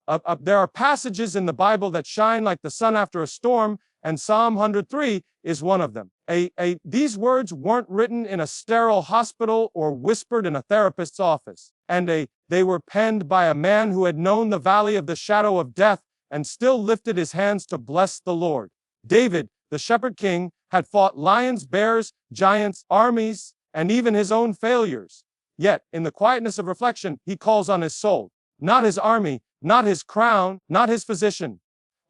There are passages in the Bible that shine like the sun after a storm, and Psalm 103 is one of them. These words weren't written in a sterile hospital or whispered in a therapist's office. They were penned by a man who had known the valley of the shadow of death and still lifted his hands to bless the Lord. David, the shepherd king, had fought lions, bears, giants, armies, and even his own failures. Yet, in the quietness of reflection, he calls on his soul, not his army, not his crown, not his physician,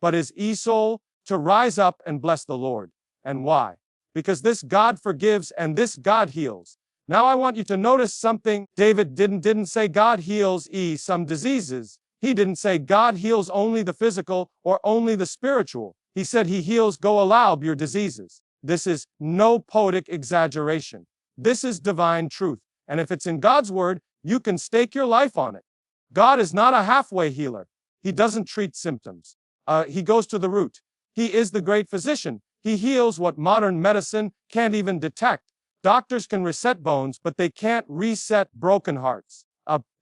but his soul, to rise up and bless the Lord. And why? Because this God forgives and this God heals. Now I want you to notice something. David didn't say God heals some diseases. He didn't say God heals only the physical or only the spiritual. He said he heals your diseases. This is no poetic exaggeration. This is divine truth. And if it's in God's word, you can stake your life on it. God is not a halfway healer. He doesn't treat symptoms. He goes to the root. He is the great physician. He heals what modern medicine can't even detect. Doctors can reset bones, but they can't reset broken hearts.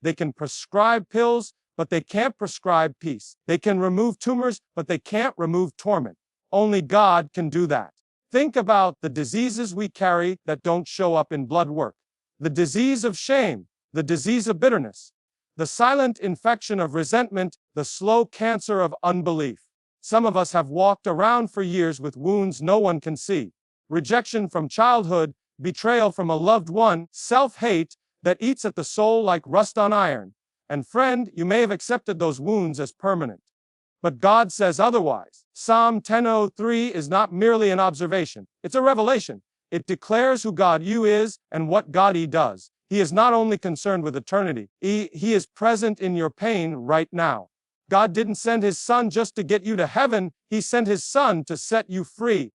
They can prescribe pills, but they can't prescribe peace. They can remove tumors, but they can't remove torment. Only God can do that. Think about the diseases we carry that don't show up in blood work. The disease of shame, the disease of bitterness, the silent infection of resentment, the slow cancer of unbelief. Some of us have walked around for years with wounds no one can see. Rejection from childhood, betrayal from a loved one, self-hate that eats at the soul like rust on iron. And friend, you may have accepted those wounds as permanent. But God says otherwise. Psalm 10:03 is not merely an observation. It's a revelation. It declares who God you is and what God He does. He is not only concerned with eternity. He is present in your pain right now. God didn't send His Son just to get you to heaven. He sent His Son to set you free.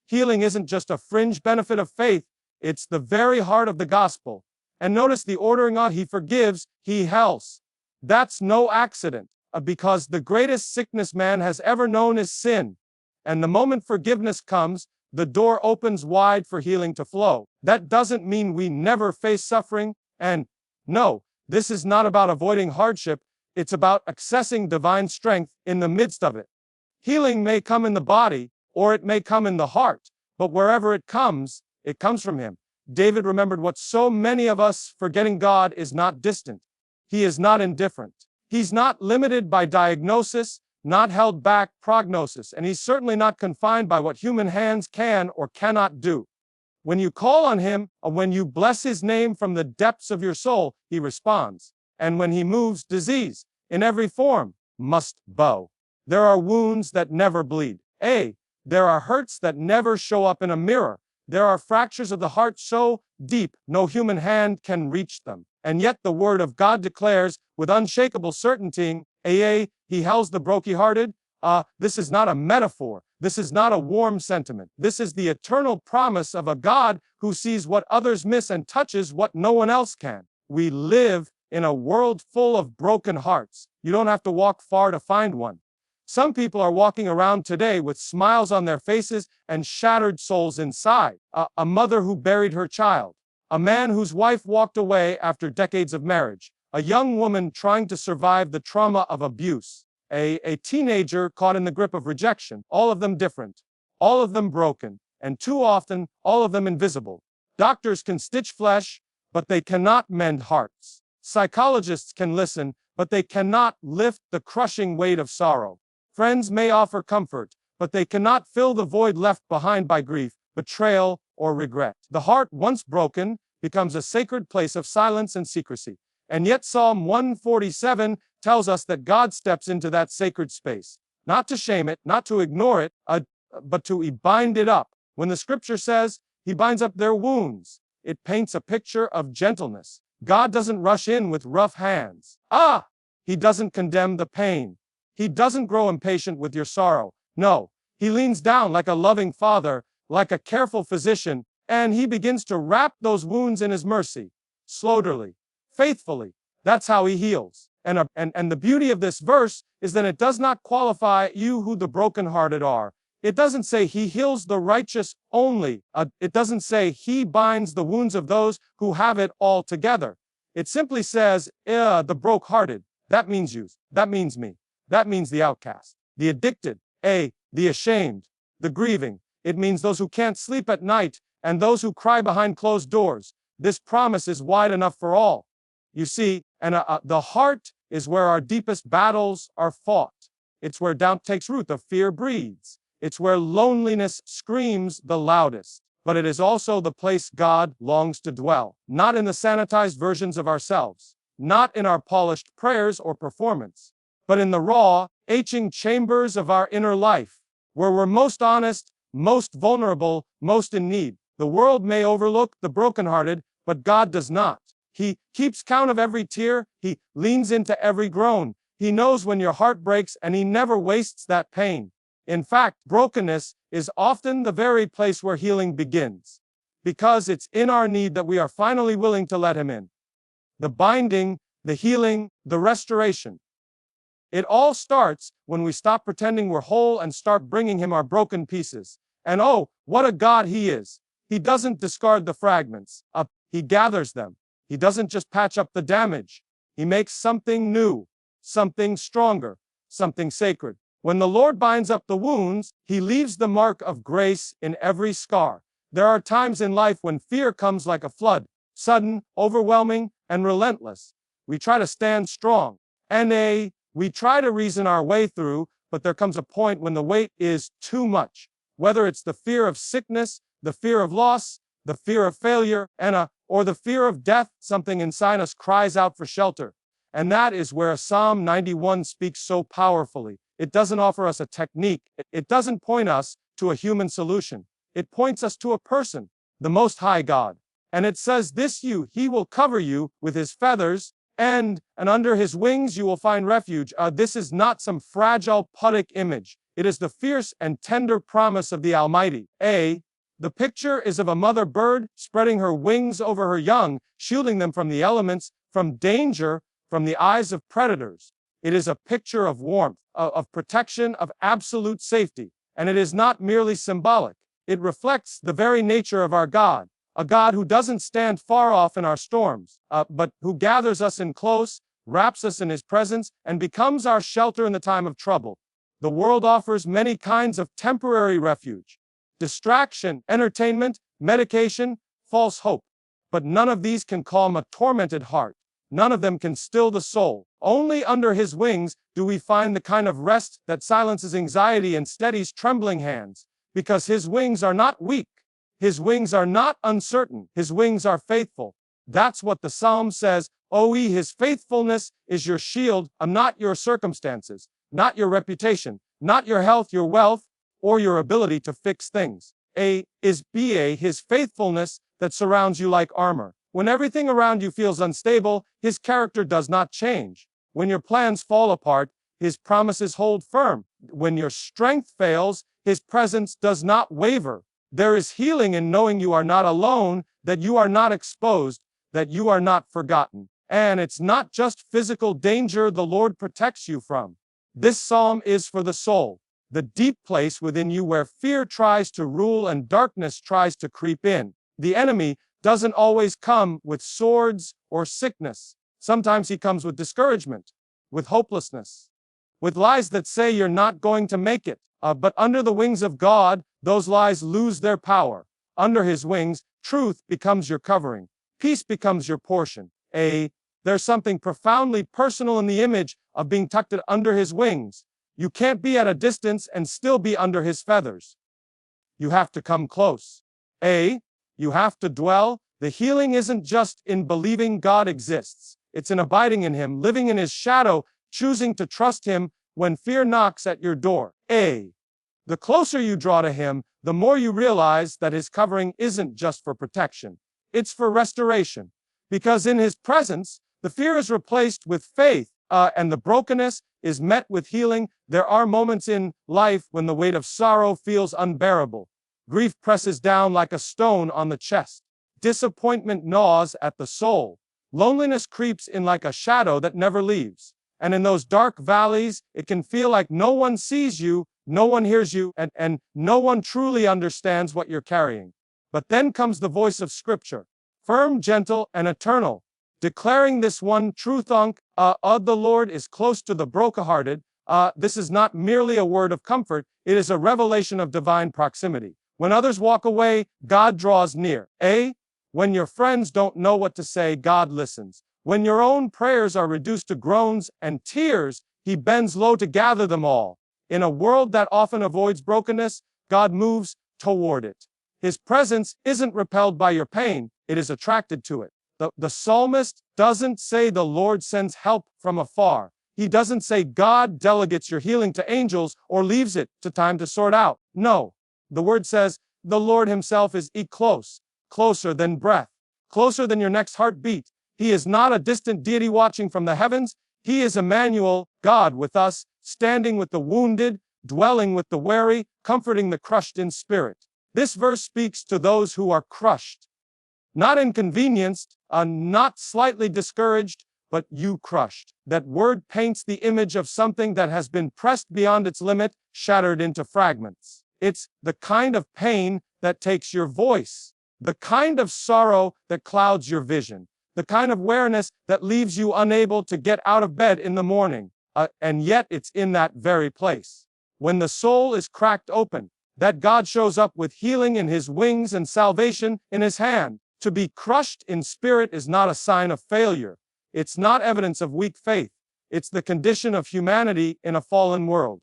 Healing isn't just a fringe benefit of faith. It's the very heart of the gospel. And notice the ordering on He forgives, He heals. That's no accident, because the greatest sickness man has ever known is sin. And the moment forgiveness comes, the door opens wide for healing to flow. That doesn't mean we never face suffering. And no, this is not about avoiding hardship. It's about accessing divine strength in the midst of it. Healing may come in the body, or it may come in the heart, but wherever it comes from Him. David remembered what so many of us forgetting: God is not distant. He is not indifferent. He's not limited by diagnosis, not held back prognosis, and He's certainly not confined by what human hands can or cannot do. When you call on Him, or when you bless His name from the depths of your soul, He responds. And when He moves, disease, in every form, must bow. There are wounds that never bleed. There are hurts that never show up in a mirror. There are fractures of the heart so deep, no human hand can reach them. And yet the Word of God declares, with unshakable certainty, He heals the brokenhearted. This is not a metaphor. This is not a warm sentiment. This is the eternal promise of a God who sees what others miss and touches what no one else can. We live in a world full of broken hearts. You don't have to walk far to find one. Some people are walking around today with smiles on their faces and shattered souls inside. A mother who buried her child. A man whose wife walked away after decades of marriage. A young woman trying to survive the trauma of abuse. A teenager caught in the grip of rejection. All of them different. All of them broken. And too often, all of them invisible. Doctors can stitch flesh, but they cannot mend hearts. Psychologists can listen, but they cannot lift the crushing weight of sorrow. Friends may offer comfort, but they cannot fill the void left behind by grief, betrayal, or regret. The heart, once broken, becomes a sacred place of silence and secrecy. And yet Psalm 147 tells us that God steps into that sacred space, not to shame it, not to ignore it, but to bind it up. When the scripture says He binds up their wounds, it paints a picture of gentleness. God doesn't rush in with rough hands. He doesn't condemn the pain. He doesn't grow impatient with your sorrow. No, He leans down like a loving father, like a careful physician, and He begins to wrap those wounds in His mercy. Slowly, faithfully. That's how He heals. And the beauty of this verse is that it does not qualify you who the brokenhearted are. It doesn't say He heals the righteous only. It doesn't say He binds the wounds of those who have it all together. It simply says, the brokenhearted. That means you. That means me. That means the outcast, the addicted, the ashamed, the grieving. It means those who can't sleep at night and those who cry behind closed doors. This promise is wide enough for all. You see, and the heart is where our deepest battles are fought. It's where doubt takes root, the fear breeds. It's where loneliness screams the loudest. But it is also the place God longs to dwell, not in the sanitized versions of ourselves, not in our polished prayers or performance, but in the raw, aching chambers of our inner life, where we're most honest, most vulnerable, most in need. The world may overlook the brokenhearted, but God does not. He keeps count of every tear. He leans into every groan. He knows when your heart breaks, and He never wastes that pain. In fact, brokenness is often the very place where healing begins, because it's in our need that we are finally willing to let Him in. The binding, the healing, the restoration. It all starts when we stop pretending we're whole and start bringing Him our broken pieces. And oh, what a God He is! He doesn't discard the fragments. He gathers them. He doesn't just patch up the damage. He makes something new, something stronger, something sacred. When the Lord binds up the wounds, He leaves the mark of grace in every scar. There are times in life when fear comes like a flood, sudden, overwhelming, and relentless. We try to stand strong, and we try to reason our way through, but there comes a point when the weight is too much. Whether it's the fear of sickness, the fear of loss, the fear of failure, or the fear of death, something inside us cries out for shelter. And that is where Psalm 91 speaks so powerfully. It doesn't offer us a technique. It doesn't point us to a human solution. It points us to a person, the Most High God. And it says this: He will cover you with His feathers, and under His wings you will find refuge. This is not some fragile pudic image. It is the fierce and tender promise of the Almighty. The picture is of a mother bird spreading her wings over her young, shielding them from the elements, from danger, from the eyes of predators. It is a picture of warmth, of protection, of absolute safety. And it is not merely symbolic. It reflects the very nature of our God, a God who doesn't stand far off in our storms, but who gathers us in close, wraps us in His presence, and becomes our shelter in the time of trouble. The world offers many kinds of temporary refuge: distraction, entertainment, medication, false hope. But none of these can calm a tormented heart. None of them can still the soul. Only under His wings do we find the kind of rest that silences anxiety and steadies trembling hands. Because His wings are not weak. His wings are not uncertain. His wings are faithful. That's what the Psalm says. His faithfulness is your shield, not your circumstances, not your reputation, not your health, your wealth, or your ability to fix things. His faithfulness that surrounds you like armor. When everything around you feels unstable, His character does not change. When your plans fall apart, His promises hold firm. When your strength fails, His presence does not waver. There is healing in knowing you are not alone, that you are not exposed, that you are not forgotten. And it's not just physical danger the Lord protects you from. This psalm is for the soul, the deep place within you where fear tries to rule and darkness tries to creep in. The enemy doesn't always come with swords or sickness. Sometimes he comes with discouragement, with hopelessness, with lies that say you're not going to make it. But under the wings of God, those lies lose their power. Under His wings, truth becomes your covering. Peace becomes your portion. There's something profoundly personal in the image of being tucked under His wings. You can't be at a distance and still be under His feathers. You have to come close. You have to dwell. The healing isn't just in believing God exists. It's in abiding in Him, living in His shadow, choosing to trust Him when fear knocks at your door. The closer you draw to Him, the more you realize that His covering isn't just for protection. It's for restoration. Because in His presence, the fear is replaced with faith, and the brokenness is met with healing. There are moments in life when the weight of sorrow feels unbearable. Grief presses down like a stone on the chest. Disappointment gnaws at the soul. Loneliness creeps in like a shadow that never leaves. And in those dark valleys, it can feel like no one sees you, no one hears you, and no one truly understands what you're carrying. But then comes the voice of Scripture, firm, gentle, and eternal, declaring this one truth: the Lord is close to the brokenhearted, This is not merely a word of comfort, it is a revelation of divine proximity. When others walk away, God draws near. A. When your friends don't know what to say, God listens. When your own prayers are reduced to groans and tears, He bends low to gather them all. In a world that often avoids brokenness, God moves toward it. His presence isn't repelled by your pain, it is attracted to it. The psalmist doesn't say the Lord sends help from afar. He doesn't say God delegates your healing to angels or leaves it to time to sort out. No. The word says the Lord Himself is close, closer than breath, closer than your next heartbeat. He is not a distant deity watching from the heavens. He is Emmanuel, God with us, standing with the wounded, dwelling with the weary, comforting the crushed in spirit. This verse speaks to those who are crushed. Not inconvenienced, not slightly discouraged, but you crushed. That word paints the image of something that has been pressed beyond its limit, shattered into fragments. It's the kind of pain that takes your voice, the kind of sorrow that clouds your vision, the kind of weariness that leaves you unable to get out of bed in the morning. And yet it's in that very place, when the soul is cracked open, that God shows up with healing in His wings and salvation in His hand. To be crushed in spirit is not a sign of failure. It's not evidence of weak faith. It's the condition of humanity in a fallen world.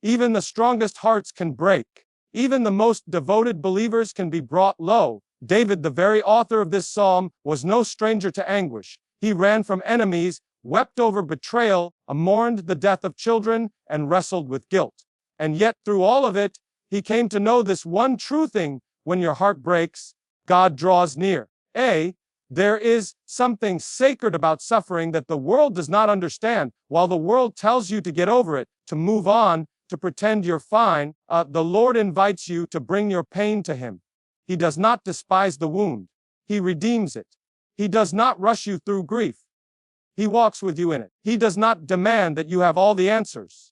Even the strongest hearts can break. Even the most devoted believers can be brought low. David, the very author of this psalm, was no stranger to anguish. He ran from enemies, wept over betrayal, mourned the death of children, and wrestled with guilt. And yet, through all of it, he came to know this one true thing: when your heart breaks, God draws near. There is something sacred about suffering that the world does not understand. While the world tells you to get over it, to move on, to pretend you're fine, the Lord invites you to bring your pain to Him. He does not despise the wound. He redeems it. He does not rush you through grief. He walks with you in it. He does not demand that you have all the answers.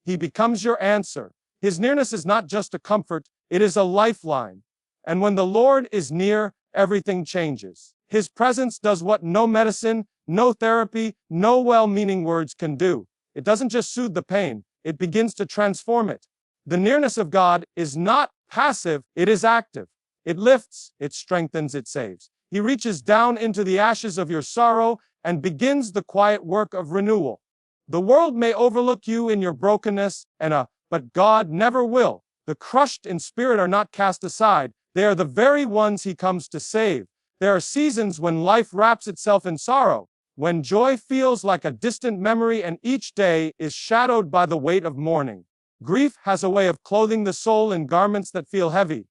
He becomes your answer. His nearness is not just a comfort, it is a lifeline. And when the Lord is near, everything changes. His presence does what no medicine, no therapy, no well-meaning words can do. It doesn't just soothe the pain, it begins to transform it. The nearness of God is not passive, it is active. It lifts, it strengthens, it saves. He reaches down into the ashes of your sorrow and begins the quiet work of renewal. The world may overlook you in your brokenness, but God never will. The crushed in spirit are not cast aside. They are the very ones He comes to save. There are seasons when life wraps itself in sorrow, when joy feels like a distant memory and each day is shadowed by the weight of mourning. Grief has a way of clothing the soul in garments that feel heavy.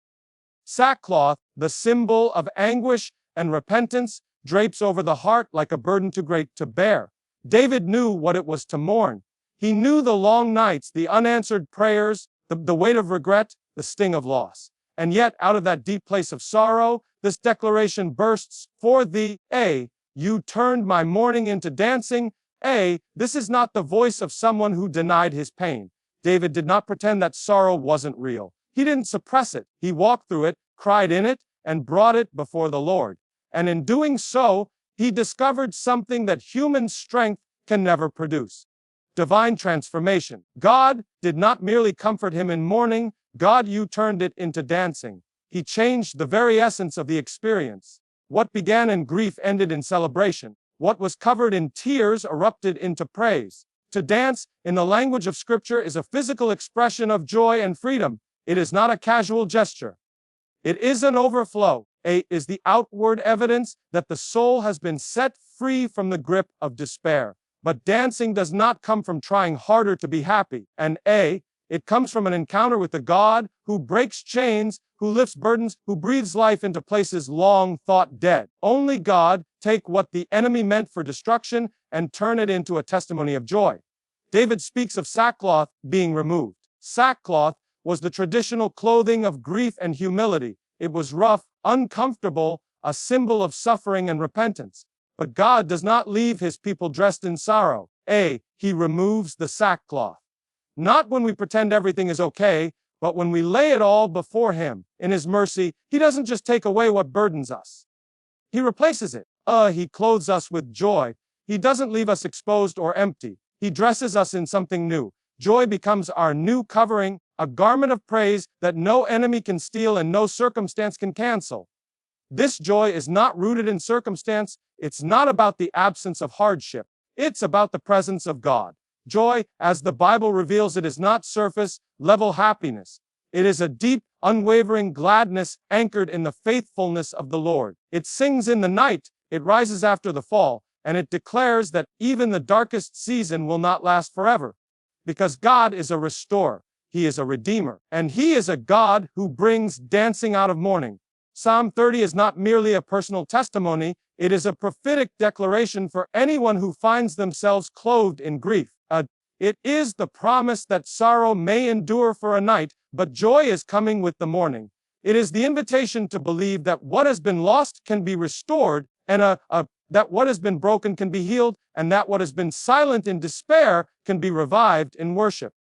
Sackcloth, the symbol of anguish and repentance, drapes over the heart like a burden too great to bear. David knew what it was to mourn. He knew the long nights, the unanswered prayers, the weight of regret, the sting of loss. And yet, out of that deep place of sorrow, this declaration bursts: "For thee, you turned my mourning into dancing." This is not the voice of someone who denied his pain. David did not pretend that sorrow wasn't real. He didn't suppress it. He walked through it, cried in it, and brought it before the Lord. And in doing so, he discovered something that human strength can never produce: divine transformation. God did not merely comfort him in mourning, God, you turned it into dancing. He changed the very essence of the experience. What began in grief ended in celebration. What was covered in tears erupted into praise. To dance, in the language of Scripture, is a physical expression of joy and freedom. It is not a casual gesture. It is an overflow. Is the outward evidence that the soul has been set free from the grip of despair. But dancing does not come from trying harder to be happy. And it comes from an encounter with the God who breaks chains, who lifts burdens, who breathes life into places long thought dead. Only God take what the enemy meant for destruction and turn it into a testimony of joy. David speaks of sackcloth being removed. Sackcloth was the traditional clothing of grief and humility. It was rough, uncomfortable, a symbol of suffering and repentance. But God does not leave His people dressed in sorrow. He removes the sackcloth. Not when we pretend everything is okay, but when we lay it all before Him. In His mercy, He doesn't just take away what burdens us. He replaces it. He clothes us with joy. He doesn't leave us exposed or empty. He dresses us in something new. Joy becomes our new covering, a garment of praise that no enemy can steal and no circumstance can cancel. This joy is not rooted in circumstance. It's not about the absence of hardship. It's about the presence of God. Joy, as the Bible reveals it, is not surface level happiness. It is a deep, unwavering gladness anchored in the faithfulness of the Lord. It sings in the night, it rises after the fall, and it declares that even the darkest season will not last forever. Because God is a restorer, He is a redeemer, and He is a God who brings dancing out of mourning. Psalm 30 is not merely a personal testimony, it is a prophetic declaration for anyone who finds themselves clothed in grief. It is the promise that sorrow may endure for a night, but joy is coming with the morning. It is the invitation to believe that what has been lost can be restored, and that what has been broken can be healed, and that what has been silent in despair can be revived in worship.